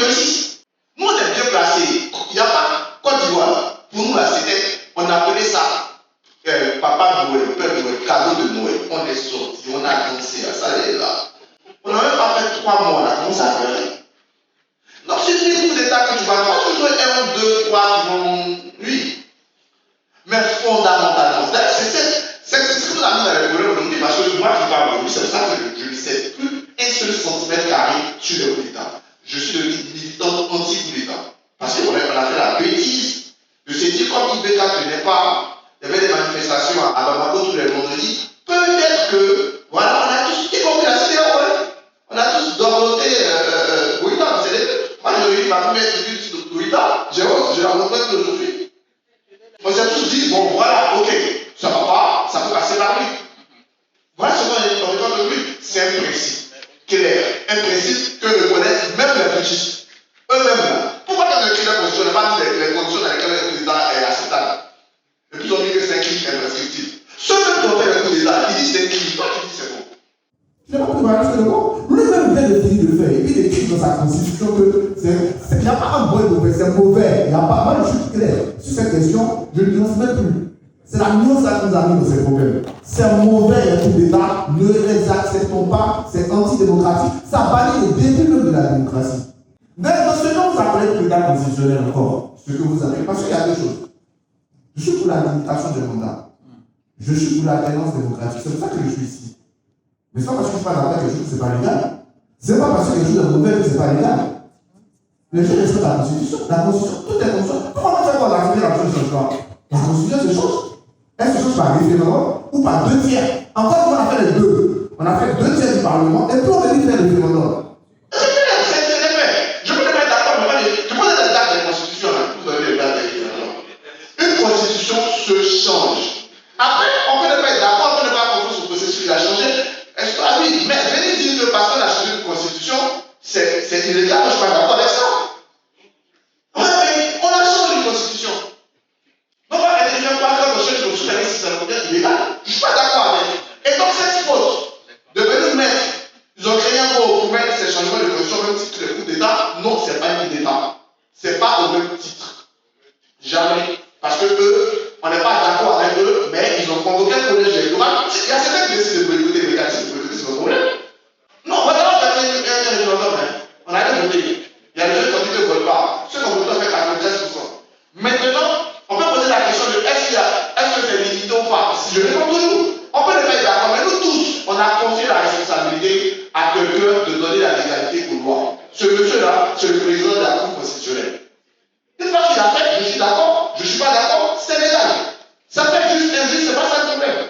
réussissent. Nous, on est bien placés. Il n'y a pas Côte d'Ivoire. Pour nous, là, on appelait ça Papa Noël, Père Noël, cadeau de Noël. On est sorti, on a dansé, ça est là. On n'a même pas fait 3 mois, on a commencé à pleurer. Donc, c'est des coups d'État que tu vas voir, toujours 1, 2, 3 qui vont nuire. Mais fondamentalement, c'est ce que nous avons dans les problèmes aujourd'hui, parce que moi qui parle aujourd'hui, c'est pour ça que je ne sais plus un seul centimètre carré sur le coup d'État. Je suis devenu militant anti-coup d'État. Parce qu'on a fait la bêtise de se dire, comme IBK tenait pas, il y avait des manifestations à Bamako tous les vendredis, peut-être que, voilà, on a tous, y compris la CDAO, on a tous dorloté Goïta, c'est les deux. Moi, j'ai eu ma première étude sur Goïta, j'ai la retraite aujourd'hui. On s'est tous dit, bon, voilà, ok, ça va pas, ça peut passer par lui. Voilà ce qu'on regarde de lui. C'est un principe clair, un principe que reconnaissent même les petits. Eux-mêmes là. Pourquoi dans le critère constitution, on n'a pas mis les conditions dans lesquelles le président est acceptable? Et puis ils ont dit que c'est un crime imprescriptible. Ceux même qui ont fait le coup d'État, ils disent que c'est un crime. Toi, tu dis c'est bon. Je n'ai pas pu parler de bon. Lui-même vient de finir de faire. Il écrit dans sa constitution que il n'y a pas un bon et mauvais, c'est mauvais. Il n'y a pas. Moi, je suis clair. Sur cette question, je ne nuance même plus. C'est la nuance là qui nous amène dans ces problèmes. C'est mauvais les coups d'État, ne les acceptons pas, c'est antidémocratique. Ça bannit le début même de la démocratie. Dans ce dont vous appelez coup d'État constitutionnel encore, ce que vous appelez, parce qu'il y a deux choses. Je suis pour la limitation des mandats. Je suis pour l'alternance démocratique. C'est pour ça que je suis ici. Mais c'est pas parce que je ne suis pas d'accord avec quelque chose que ce n'est pas légal. Ce n'est pas parce que quelque chose est mauvais que ce n'est pas légal. Les gens respectent la Constitution. La Constitution, tout est Constitution. Comment on fait pour la Constitution ne change pas? La Constitution se change. Elle se change par référendum ou par 2 tiers. Encore une fois, on a fait les deux. On a fait 2 tiers du Parlement et puis on veut faire le référendum. Je peux pas être d'accord, mais je pose les dates des constitutions. Vous avez les dates des référendums. Une constitution se change. Après, on peut ne pas être d'accord, on peut ne pas comprendre ce processus qui a changé. Ah oui, mais venez dire que parce qu'on a changé de constitution, c'est illégal, je ne suis pas d'accord avec ça. Ouais, mais on a changé de constitution. Donc, elle ne vient pas quand on change de constitution, si ça devient illégal. Je ne suis pas d'accord avec. Et donc, cette faute de venir mettre, ils ont créé un mot pour mettre ces changements de constitution au même titre que les coups d'État. Non, ce n'est pas un coup d'État. Ce n'est pas au même titre. Jamais. Parce que eux, on n'est pas d'accord avec eux, mais ils ont convoqué un collège électoral. Il y a certains qui décident de boycotter les mécanismes de boycotter, c'est le problème. Non, maintenant, on a fait un référendum. On a rien voté. Il y a des gens qui ont dit qu'ils ne veulent pas. Ceux qui ont voté ont fait 93%. Maintenant, on peut poser la question de est-ce que c'est limité ou pas? Si je réponds toujours, on peut ne pas être d'accord, mais nous tous, on a confié la responsabilité à quelqu'un de donner la légalité aux lois. Ce monsieur-là, c'est le président de la Cour constitutionnelle. Une fois qu'il a fait, je suis d'accord, je ne suis pas d'accord, c'est légal. Ça fait juste injuste, c'est pas ça le problème.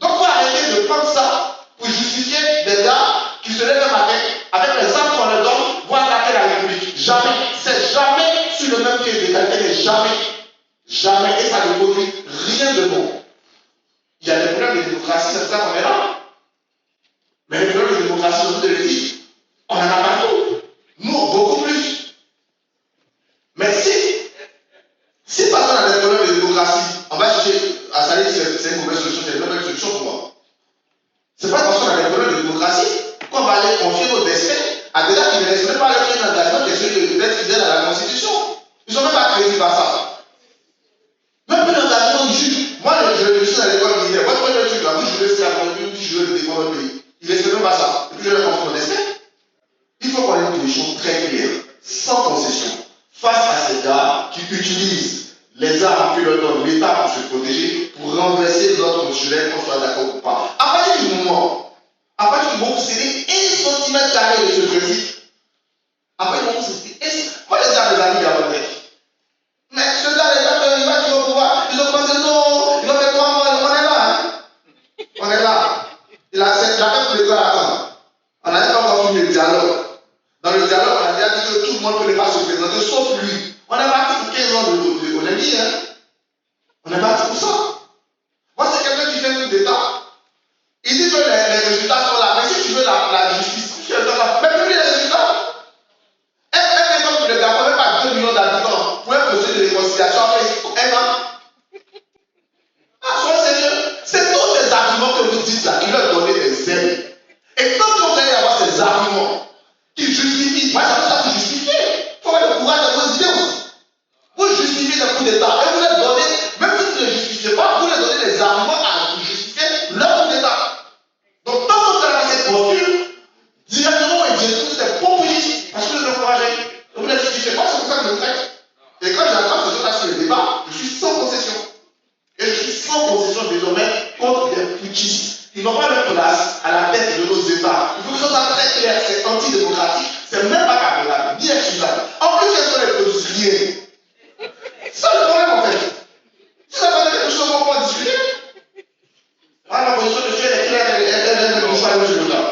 Donc il faut arrêter de prendre ça pour justifier des gars qui se lèvent le matin avec les armes qu'on leur donne pour attaquer la République. Jamais. C'est jamais sur le même pied d'égalité, mais jamais. Jamais. Et ça ne produit rien de bon. Il y a des problèmes de démocratie, c'est pour ça qu'on est là. Mais les problèmes de démocratie, je vous le dis, on en a partout. Nous, beaucoup plus. Mais si parce qu'on a des problèmes de démocratie, on va chercher à salir, c'est une mauvaise solution, c'est une mauvaise solution pour moi. C'est pas parce qu'on a des problèmes de démocratie qu'on va aller confier nos destins à des gens qui ne laissent même pas leur engagement qui est celui d'être fidèle à la Constitution. Ils ne sont même pas crédibles à ça. Même plus l'engagement du juge. Moi, je suis à l'école militaire. Votre premier truc, là, vous jurez si à mon Dieu, vous jurez de défendre votre pays. Ils ne laissent même pas ça. Et puis je leur confie mon destin. Il faut qu'on ait une position très claire, sans concession, face à ces gars qui utilisent les armes que leur donne l'État pour se protéger, pour renverser l'ordre constitutionnel, qu'on soit d'accord ou pas. À partir du moment où vous cédez 1 centimètre carré de ce principe, après ils vont céder. Moi, les gars, mes amis gabonais, mais ce gars, il va au pouvoir, ils ont pensé non, ils ont fait 3 mois, on est là, hein? On est là. Il a fait pour l'école avant. On n'a pas encore fini le dialogue. Dans le dialogue, on a déjà dit que tout le monde ne peut pas se présenter, sauf lui. On est parti pour 15 ans d'économie, hein. On est parti pour ça. Moi, c'est quelqu'un qui fait un coup d'État. Il dit que les résultats sont là. Mais si tu veux la justice, tu es là. Mais publie les résultats. Un exemple pour le Gabon, même pas 2 millions d'habitants, pour un processus de réconciliation après 1 an. Ah, soyez sérieux. C'est tous ces arguments que vous dites là qui leur donnent des ailes. Et quand vous allez avoir ces arguments qui justifient, moi j'appelle ça pour justifier. j'ai trouvé c'était populiste parce que je l'encourageais. Je voulais justifier moi, c'est pour ça que je le traite. Et quand j'entends ce jour-là sur le débat, je suis sans concession. Et je suis sans concession désormais contre les putschistes. Ils n'ont pas leur place à la tête de nos États. Il faut que ce soit très clair, c'est antidémocratique, c'est même pas pardonnable, ni excusable. En plus, quels sont les produits? C'est ça le problème en fait. Si ça pas quelque chose qu'on peut discuter, la position de Dieu est claire, elle ne bouge pas le jour-là.